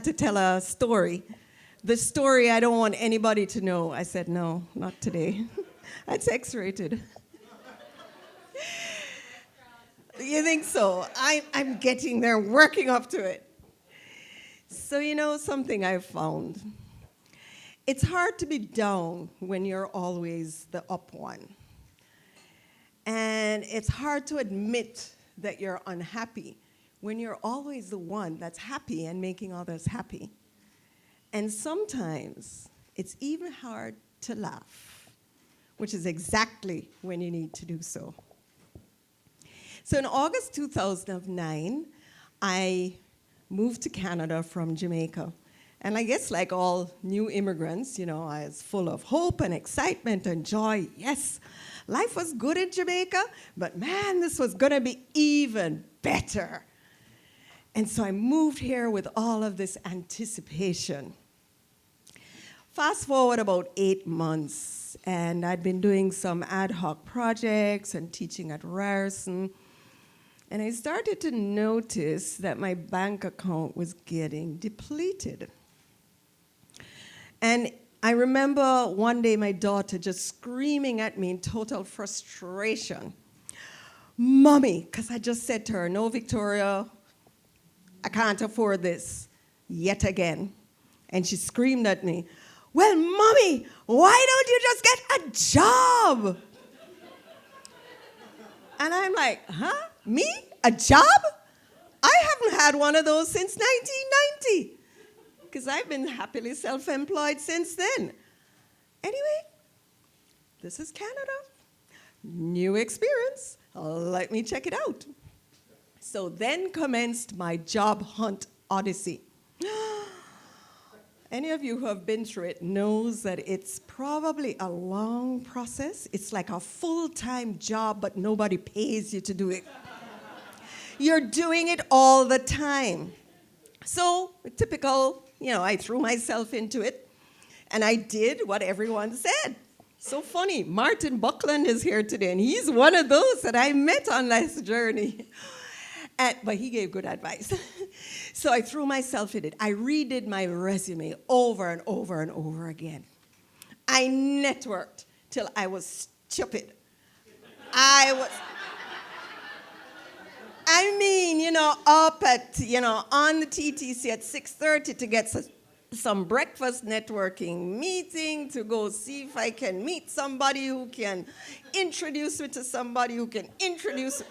To tell a story. The story I don't want anybody to know. I said, no, not today. That's X-rated. You think so? I'm getting there, working up to it. So you know something I've found? It's hard to be down when you're always the up one. And it's hard to admit that you're unhappy when you're always the one that's happy and making others happy. And sometimes it's even hard to laugh, which is exactly when you need to do so. So in August 2009, I moved to Canada from Jamaica. And I guess like all new immigrants, you know, I was full of hope and excitement and joy. Yes, life was good in Jamaica, but man, this was gonna be even better. And so I moved here with all of this anticipation. Fast forward about 8 months, and I'd been doing some ad hoc projects and teaching at Ryerson. And I started to notice that my bank account was getting depleted. And I remember one day my daughter just screaming at me in total frustration. Mommy, because I just said to her, no, Victoria, I can't afford this yet again. And she screamed at me, well, Mommy, why don't you just get a job? And I'm like, huh? Me? A job? I haven't had one of those since 1990. Because I've been happily self-employed since then. Anyway, this is Canada. New experience. Let me check it out. So then commenced my job hunt odyssey. Any of you who have been through it knows that it's probably a long process. It's like a full-time job, but nobody pays you to do it. You're doing it all the time. So, typical, you know, I threw myself into it, and I did what everyone said. So funny, Martin Buckland is here today, and he's one of those that I met on this journey. But he gave good advice. So I threw myself in it. I redid my resume over and over and over again. I networked till I was stupid. Up at, on the TTC at 6:30 to get some breakfast networking meeting, to go see if I can meet somebody who can introduce me to somebody who can introduce.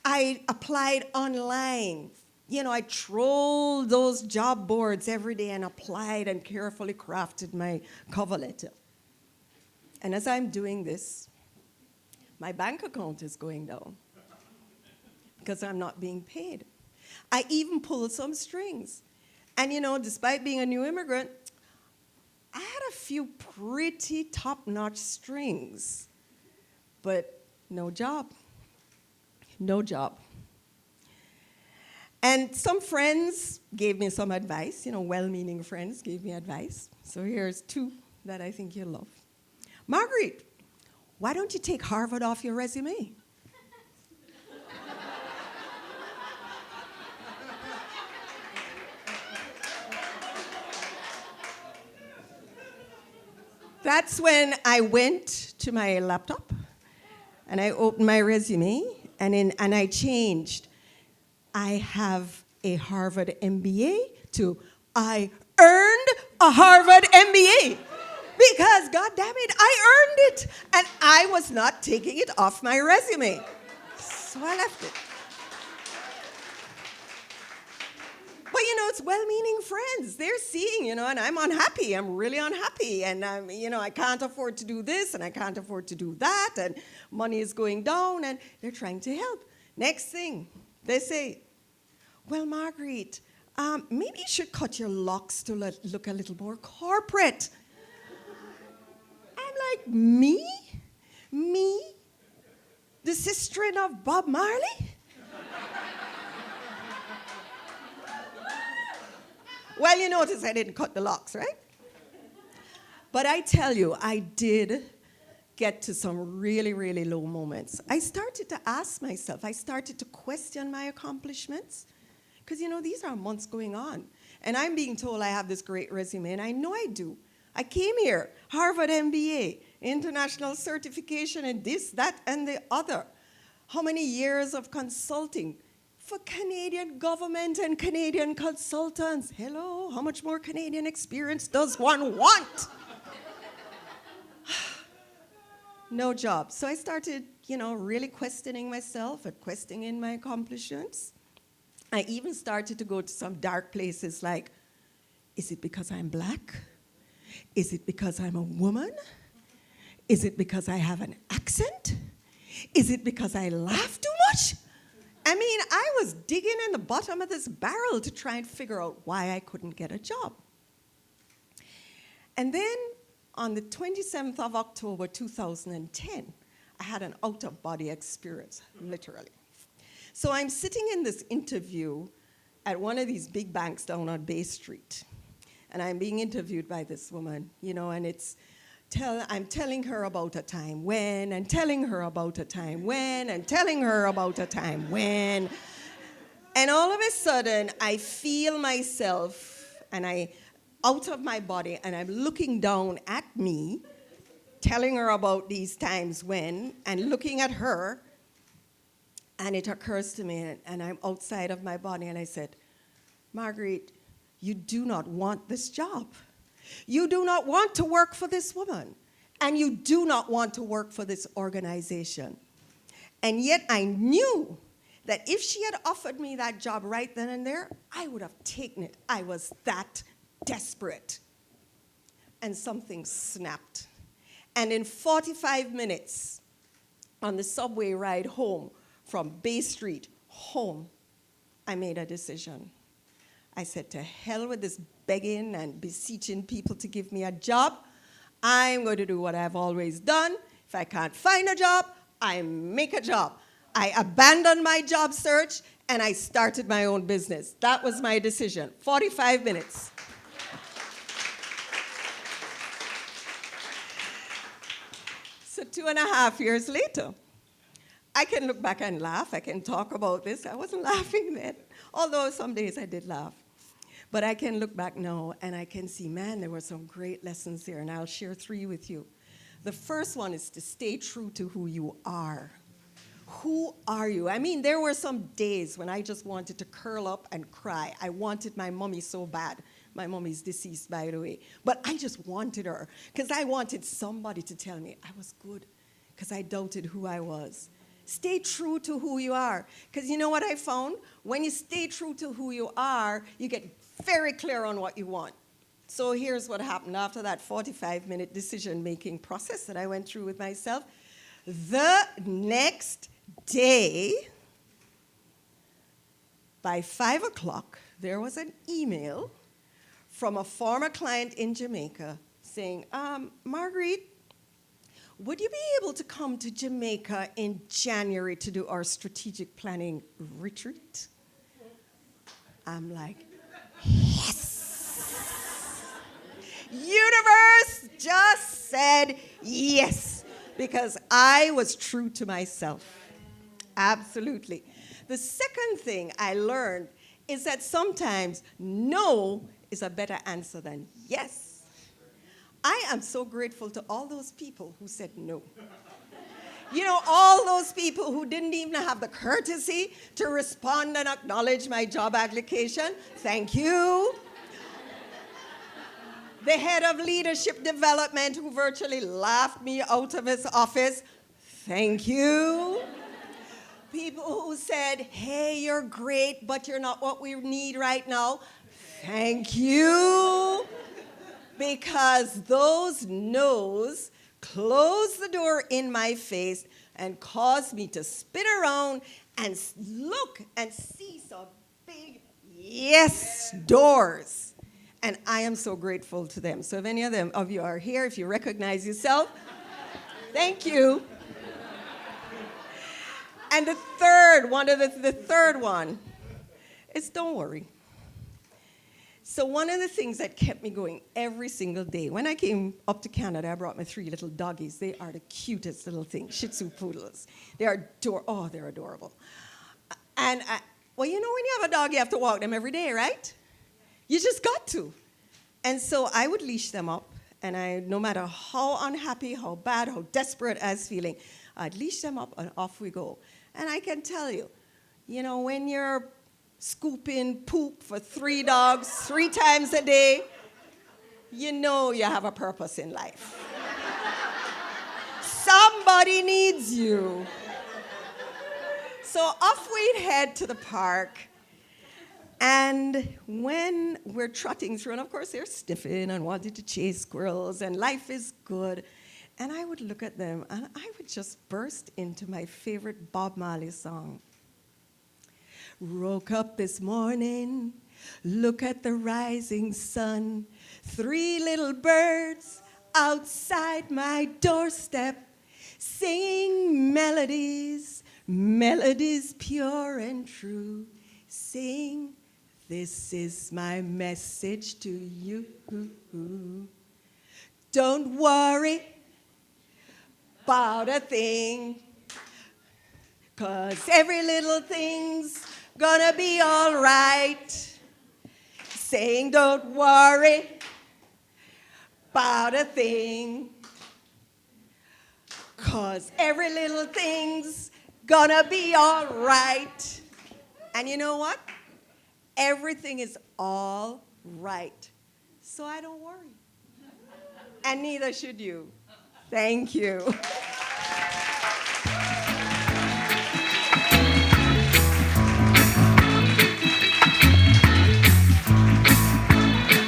I applied online. I trolled those job boards every day and applied and carefully crafted my cover letter. And as I'm doing this, my bank account is going down because I'm not being paid. I even pulled some strings. And despite being a new immigrant, I had a few pretty top-notch strings, but no job. No job. And some friends gave me some advice, well-meaning friends gave me advice. So here's 2 that I think you'll love. Marguerite, why don't you take Harvard off your resume? That's when I went to my laptop and I opened my resume and I changed. I have a Harvard MBA to I earned a Harvard MBA. Because, God damn it, I earned it. And I was not taking it off my resume. So I left it. But, it's well-meaning friends. They're seeing, and I'm unhappy. I'm really unhappy. And, I can't afford to do this, and I can't afford to do that, and money is going down, and they're trying to help. Next thing, they say, well, Marguerite, maybe you should cut your locks to look a little more corporate. I'm like, me? Me? The sister-in of Bob Marley? Well, you notice I didn't cut the locks, right? But I tell you, I did get to some really, really low moments, I started to ask myself, I started to question my accomplishments. Because, these are months going on. And I'm being told I have this great resume, and I know I do. I came here, Harvard MBA, international certification, and this, that, and the other. How many years of consulting for Canadian government and Canadian consultants? Hello, how much more Canadian experience does one want? No job. So I started, really questioning myself and questioning my accomplishments. I even started to go to some dark places like, is it because I'm black? Is it because I'm a woman? Is it because I have an accent? Is it because I laugh too much? I mean, I was digging in the bottom of this barrel to try and figure out why I couldn't get a job. And then on the 27th of October, 2010, I had an out-of-body experience, literally. So I'm sitting in this interview at one of these big banks down on Bay Street. And I'm being interviewed by this woman, and I'm telling her about a time when, and telling her about a time when, and telling her about a time when. And all of a sudden, I feel myself, and out of my body, and I'm looking down at me, telling her about these times when, and looking at her, and it occurs to me, and I'm outside of my body, and I said, Marguerite, you do not want this job. You do not want to work for this woman. And you do not want to work for this organization. And yet I knew that if she had offered me that job right then and there, I would have taken it. I was that desperate. And something snapped. And in 45 minutes, on the subway ride home, from Bay Street home, I made a decision. I said, to hell with this begging and beseeching people to give me a job. I'm going to do what I've always done. If I can't find a job, I make a job. I abandoned my job search, and I started my own business. That was my decision. 45 minutes. So 2.5 years later, I can look back and laugh. I can talk about this. I wasn't laughing then, although some days I did laugh. But I can look back now, and I can see, man, there were some great lessons there, and I'll share 3 with you. The first one is to stay true to who you are. Who are you? I mean, there were some days when I just wanted to curl up and cry. I wanted my mommy so bad. My mommy's deceased, by the way. But I just wanted her, because I wanted somebody to tell me I was good, because I doubted who I was. Stay true to who you are. Because you know what I found? When you stay true to who you are, you get very clear on what you want. So here's what happened after that 45-minute decision-making process that I went through with myself. The next day, by 5 o'clock, there was an email from a former client in Jamaica saying, Marguerite, would you be able to come to Jamaica in January to do our strategic planning retreat? I'm like, yes! Universe just said yes, because I was true to myself. Absolutely. The second thing I learned is that sometimes no is a better answer than yes. I am so grateful to all those people who said no. All those people who didn't even have the courtesy to respond and acknowledge my job application. Thank you. The head of leadership development who virtually laughed me out of his office. Thank you. People who said, hey, you're great, but you're not what we need right now. Thank you. Because those no's closed the door in my face and caused me to spin around and look and see some big yes doors. And I am so grateful to them. So if any of you are here, if you recognize yourself, thank you. And the third one is don't worry. So one of the things that kept me going every single day, when I came up to Canada, I brought my 3 little doggies. They are the cutest little things, Shih Tzu poodles. They're adorable. And, well, you know, when you have a dog, you have to walk them every day, right? You just got to. And so I would leash them up, and no matter how unhappy, how bad, how desperate I was feeling, I'd leash them up, and off we go. And I can tell you, you know, when you're scooping poop for 3 dogs 3 times a day, you know you have a purpose in life. Somebody needs you. So off we'd head to the park, and when we're trotting through, and of course they're sniffing and wanting to chase squirrels, and life is good, and I would look at them, and I would just burst into my favorite Bob Marley song. Woke up this morning, look at the rising sun, 3 little birds outside my doorstep, singing melodies, melodies pure and true. Sing, this is my message to you. Don't worry about a thing, 'cause every little thing's gonna be all right. Saying don't worry about a thing, 'cause every little thing's gonna be all right. And you know what? Everything is all right. So I don't worry. And neither should you. Thank you.